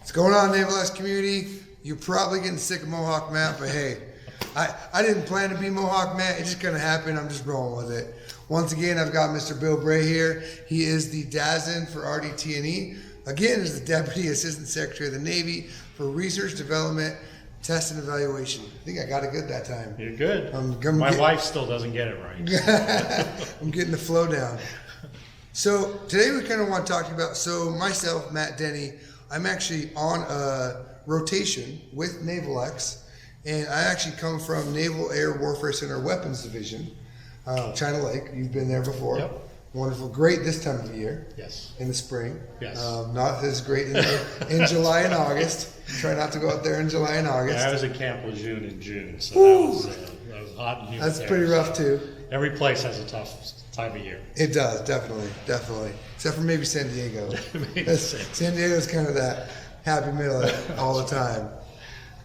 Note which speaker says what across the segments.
Speaker 1: What's going on, NavalX community? You're probably getting sick of Mohawk Matt, but hey, I didn't plan to be Mohawk Matt. It just kind of happened. I'm just rolling with it. Once again, I've got Mr. Bill Bray here. He is the DASN for RDT&E. Again, is the Deputy Assistant Secretary of the Navy for Research, Development, Test, and Evaluation. I think I got it good that time.
Speaker 2: You're good. My wife still doesn't get it right.
Speaker 1: I'm getting the flow down. So today we kind of want to talk about, myself, Matt Denny, I'm actually on a rotation with NavalX, and I actually come from Naval Air Warfare Center Weapons Division, China Lake. You've been there before.
Speaker 2: Yep.
Speaker 1: Wonderful. Great this time of year.
Speaker 2: Yes.
Speaker 1: In the spring.
Speaker 2: Yes.
Speaker 1: Not as great in July and August. Try not to go out there in July and August.
Speaker 2: Yeah, I was at Camp Lejeune in June, so that was hot and humid.
Speaker 1: That's
Speaker 2: there.
Speaker 1: pretty rough too.
Speaker 2: Every place has a tough time of year.
Speaker 1: It does, definitely. Except for maybe San Diego. San Diego's kind of that happy middle all the time.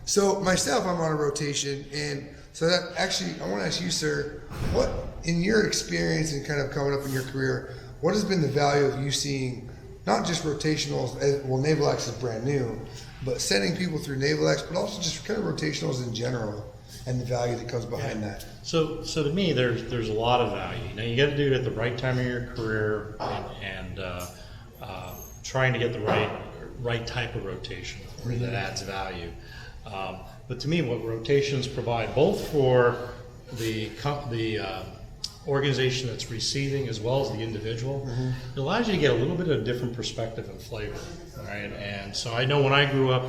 Speaker 1: So myself, I'm on a rotation, and so that actually, I want to ask you, sir, what, in your experience and kind of coming up in your career, what has been the value of you seeing not just rotationals, well, NavalX is brand new, but sending people through NavalX, but also just kind of rotationals in general and the value that comes behind that?
Speaker 2: So to me, there's a lot of value. Now you got to do it at the right time of your career and trying to get the right type of rotation for that adds value. But to me, what rotations provide, both for the organization that's receiving as well as the individual, it allows you to get a little bit of a different perspective and flavor, right? And so I know when I grew up,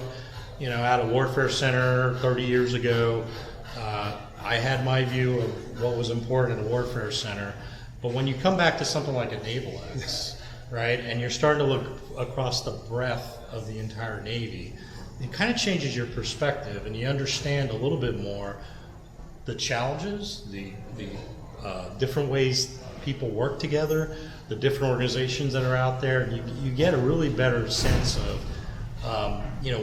Speaker 2: at a warfare center 30 years ago, I had my view of what was important in a warfare center. But when you come back to something like a NavalX, right, and you're starting to look across the breadth of the entire Navy, it kind of changes your perspective, and you understand a little bit more the challenges, the different ways people work together, the different organizations that are out there, and you get a really better sense of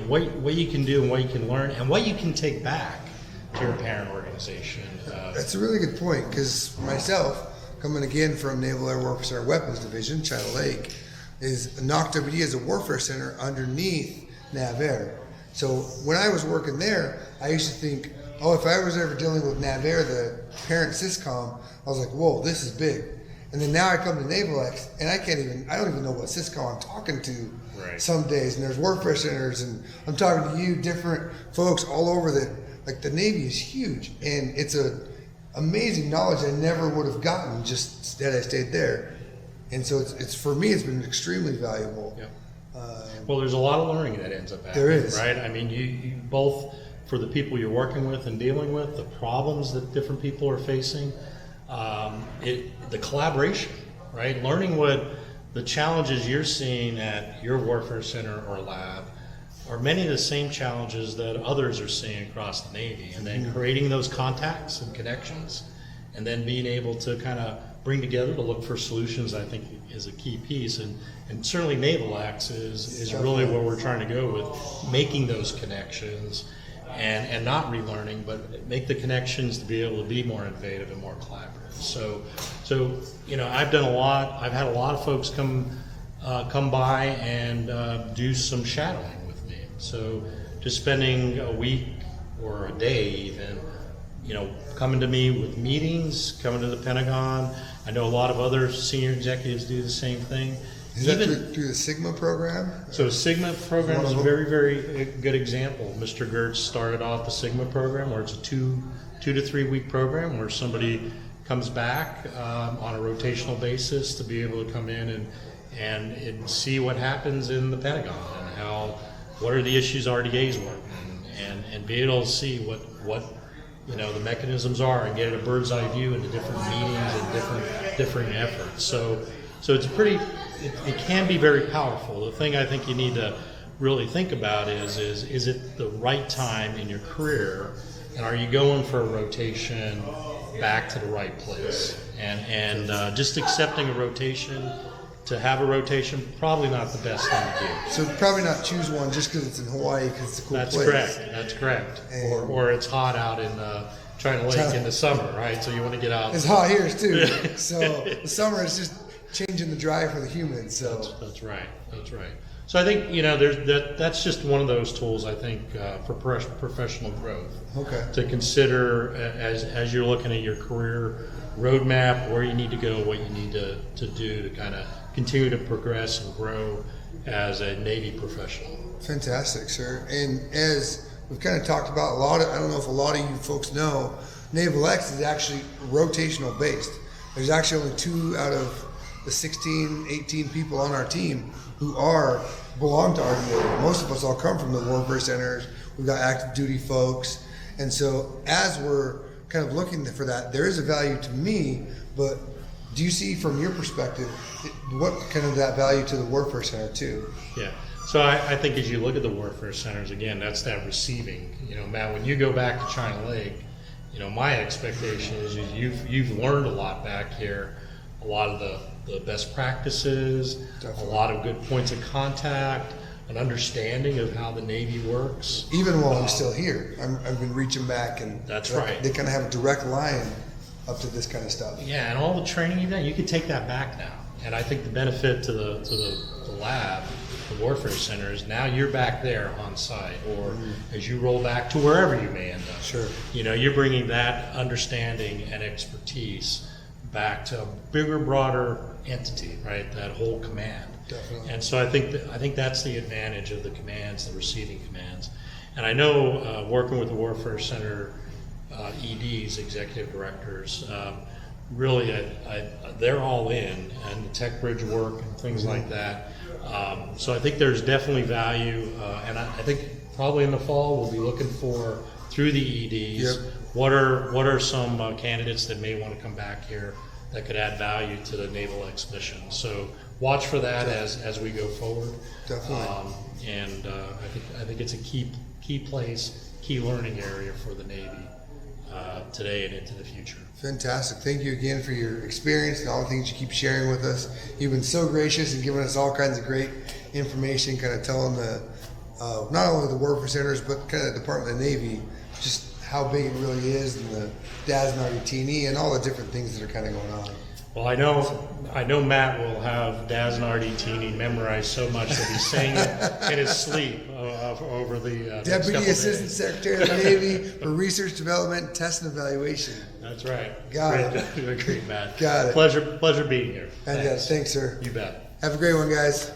Speaker 2: what you can do and what you can learn and what you can take back to your parent organization.
Speaker 1: That's a really good point, because myself, coming again from Naval Air Warfare Center Weapons Division, China Lake, is NOCWD is a warfare center underneath Nav Air. So when I was working there, I used to think, if I was ever dealing with Nav Air, the parent SysCom, I was like, whoa, this is big. And then now I come to NavalX, and I don't even know what SysCom I'm talking to some days. And there's warfare centers, and I'm talking to you, different folks all over the Navy is huge. And it's a amazing knowledge I never would have gotten just that I stayed there. And so it's for me, it's been extremely valuable.
Speaker 2: Yep. Well, there's a lot of learning that ends up happening.
Speaker 1: There is.
Speaker 2: Right? I mean, you both, for the people you're working with and dealing with, the problems that different people are facing, the collaboration, right? Learning what the challenges you're seeing at your warfare center or lab are many of the same challenges that others are seeing across the Navy, and then creating those contacts and connections, and then being able to kind of bring together to look for solutions, I think, is a key piece. And certainly NavalX is really what we're trying to go with, making those connections and not relearning, but make the connections to be able to be more innovative and more collaborative. So I've done a lot. I've had a lot of folks come by and do some shadowing with me. So just spending a week or a day even, coming to me with meetings, coming to the Pentagon. I know a lot of other senior executives do the same thing.
Speaker 1: Is that through the Sigma program?
Speaker 2: So Sigma program is a very, very good example. Mr. Gertz started off the Sigma program, where it's a 2 to 3 week program where somebody comes back on a rotational basis to be able to come in and see what happens in the Pentagon and what are the issues RDA's working and be able to see what the mechanisms are and get a bird's eye view into different meetings and different efforts. So it's it can be very powerful. The thing I think you need to really think about is it the right time in your career, and are you going for a rotation back to the right place? And just accepting a rotation to have a rotation, probably not the best thing to do.
Speaker 1: So probably not choose one just because it's in Hawaii, because it's a cool place.
Speaker 2: That's correct. Or it's hot out in China Lake in the summer, right? So you want to get out.
Speaker 1: It's hot here too. So the summer is just changing the drive for the humans. So
Speaker 2: that's right. So I think, that's just one of those tools, I think, for professional growth.
Speaker 1: Okay.
Speaker 2: To consider as you're looking at your career roadmap, where you need to go, what you need to do to kind of continue to progress and grow as a Navy professional.
Speaker 1: Fantastic, sir. And as we've kind of talked about I don't know if a lot of you folks know, NavalX is actually rotational based. There's actually only 2 out of the 16, 18 people on our team who belong to RDA. Most of us all come from the warfare centers. We've got active duty folks. And so as we're kind of looking for that, there is a value to me, but do you see from your perspective, what kind of that value to the warfare center too?
Speaker 2: Yeah. So I think as you look at the warfare centers, again, that's that receiving. Matt, when you go back to China Lake, my expectation is you've learned a lot back here, a lot of the best practices,
Speaker 1: Definitely.
Speaker 2: A lot of good points of contact, an understanding of how the Navy works.
Speaker 1: Even while I'm still here, I've been reaching back, and
Speaker 2: that's right.
Speaker 1: They kind of have a direct line up to this kind of stuff.
Speaker 2: Yeah, and all the training you've done, you can take that back now. And I think the benefit to the lab, the warfare center, is now you're back there on site, or as you roll back to wherever you may end up.
Speaker 1: Sure.
Speaker 2: You're bringing that understanding and expertise back to a bigger, broader entity, right? That whole command.
Speaker 1: Definitely.
Speaker 2: And so I think that's the advantage of the commands, the receiving commands. And I know working with the warfare center EDs, executive directors, really, they're all in, and the tech bridge work and things like that. So I think there's definitely value, and I think probably in the fall we'll be looking for, through the EDs,
Speaker 1: Yep.
Speaker 2: what are some candidates that may want to come back here that could add value to the NavalX mission. So watch for that as we go forward.
Speaker 1: Definitely.
Speaker 2: And I think it's a key place, key learning area for the Navy today and into the future.
Speaker 1: Fantastic. Thank you again for your experience and all the things you keep sharing with us. You've been so gracious and giving us all kinds of great information, kind of telling not only the warfare centers, but kind of the Department of the Navy, just how big it really is, and the DASN RDT&E and all the different things that are kind of going on.
Speaker 2: Well, I know Matt will have DASN RDT&E memorized so much that he's saying it in his sleep over the next
Speaker 1: Deputy
Speaker 2: couple
Speaker 1: Assistant
Speaker 2: days.
Speaker 1: Secretary of the Navy for Research, Development, Test, and Evaluation.
Speaker 2: That's right.
Speaker 1: Got
Speaker 2: it. Great, Matt.
Speaker 1: Got it.
Speaker 2: Pleasure being here.
Speaker 1: Fantastic. Thanks, sir.
Speaker 2: You bet.
Speaker 1: Have a great one, guys.